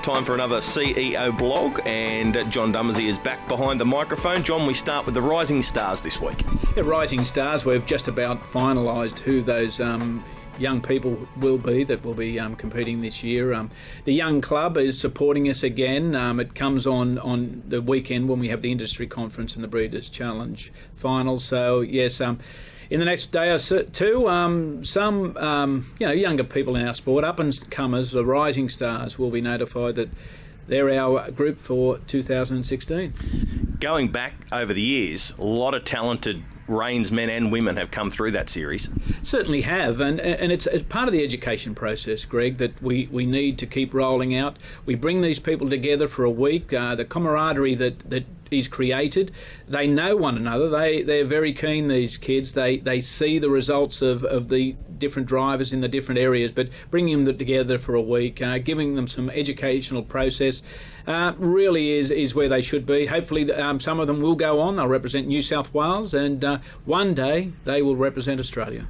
Time for another CEO blog, and John Dummersey is back behind the microphone. John, we start with the Rising Stars this week. Yeah, Rising Stars, we've just about finalised who those young people will be that will be competing this year. The Young Club is supporting us again. It comes on the weekend when we have the Industry Conference and the Breeders' Challenge finals. So, yes, in the next day or two, some younger people in our sport, up-and-comers, the Rising Stars, will be notified that they're our group for 2016. Going back over the years, a lot of talented reins men and women have come through that series. Certainly have, and it's part of the education process, Greg, that we need to keep rolling out. We bring these people together for a week. The camaraderie that is created, they know one another. They're very keen, these kids. They see the results of the different drivers in the different areas, but bringing them together for a week, giving them some educational process, really is where they should be. Hopefully some of them will go on. They'll represent New South Wales, and one day they will represent Australia.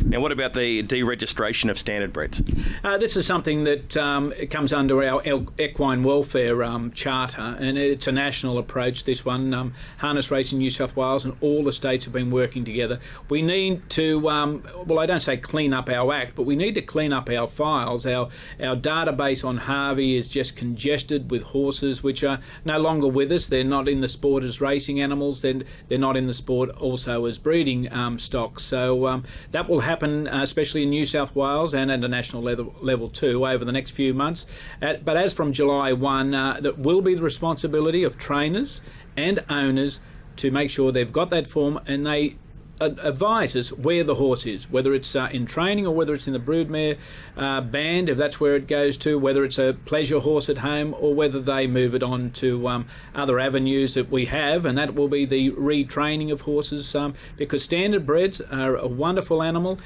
Now, what about the deregistration of standard breds? This is something that comes under our equine welfare charter, and it's a national approach, this one. Harness Racing New South Wales and all the states have been working together. We need to, I don't say clean up our act, but we need to clean up our files. Our database on Harvey is just congested with horses which are no longer with us. They're not in the sport as racing animals. They're not in the sport also as breeding stocks. So that will happen, especially in New South Wales and at a national level too, over the next few months. But as from July 1, that will be the responsibility of trainers and owners to make sure they've got that form and they advise us where the horse is, whether it's in training or whether it's in the broodmare band, if that's where it goes to, whether it's a pleasure horse at home or whether they move it on to other avenues that we have, and that will be the retraining of horses, because standard breds are a wonderful animal.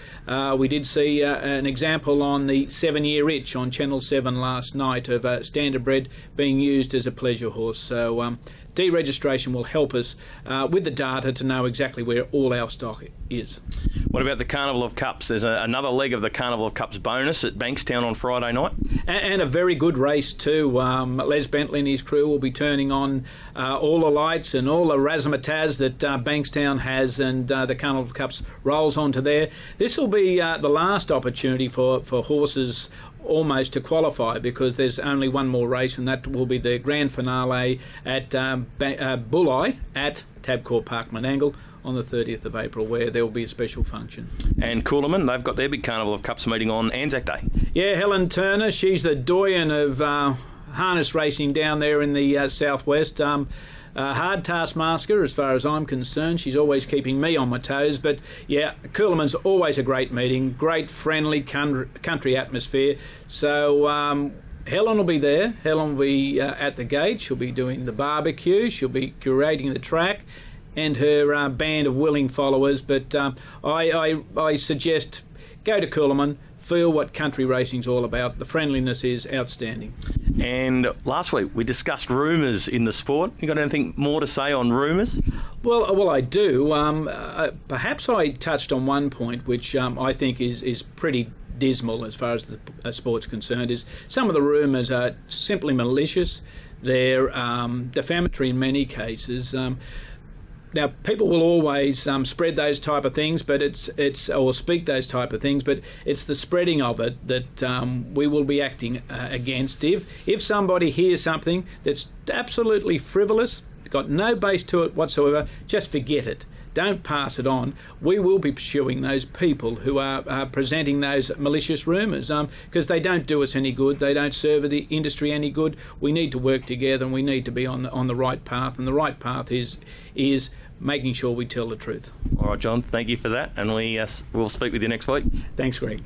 We did see an example on the 7-Year Itch on Channel 7 last night of a standard bred being used as a pleasure horse. So deregistration will help us with the data to know exactly where all our stock is. What about the Carnival of Cups? There's another leg of the Carnival of Cups bonus at Bankstown on Friday night. And a very good race too. Les Bentley and his crew will be turning on all the lights and all the razzmatazz that Bankstown has, and the Carnival of Cups rolls onto there. This will be the last opportunity for horses almost to qualify, because there's only one more race, and that will be the grand finale at Bulli at Tabcorp Park Menangle on the 30th of April, where there will be a special function. And Coolaman, they've got their big Carnival of Cups meeting on ANZAC Day. Yeah, Helen Turner, she's the doyen of harness racing down there in the southwest. Hard taskmaster as far as I'm concerned. She's always keeping me on my toes. But yeah, Coolaman's always a great meeting, great friendly country atmosphere. So Helen will be there. Helen will be at the gate. She'll be doing the barbecue. She'll be curating the track and her band of willing followers. But I suggest go to Coolaman, feel what country racing's all about. The friendliness is outstanding. And last week we discussed rumours in the sport. You got anything more to say on rumours? Well, I do. Perhaps I touched on one point which I think is pretty dismal as far as the sport's concerned. Is some of the rumours are simply malicious. They're defamatory in many cases. Now, people will always spread those type of things, but or speak those type of things, but it's the spreading of it that we will be acting against. If somebody hears something that's absolutely frivolous, got no base to it whatsoever, just forget it. Don't pass it on. We will be pursuing those people who are presenting those malicious rumours, because they don't do us any good. They don't serve the industry any good. We need to work together, and we need to be on the right path. And the right path is making sure we tell the truth. All right, John. Thank you for that, and we'll speak with you next week. Thanks, Greg.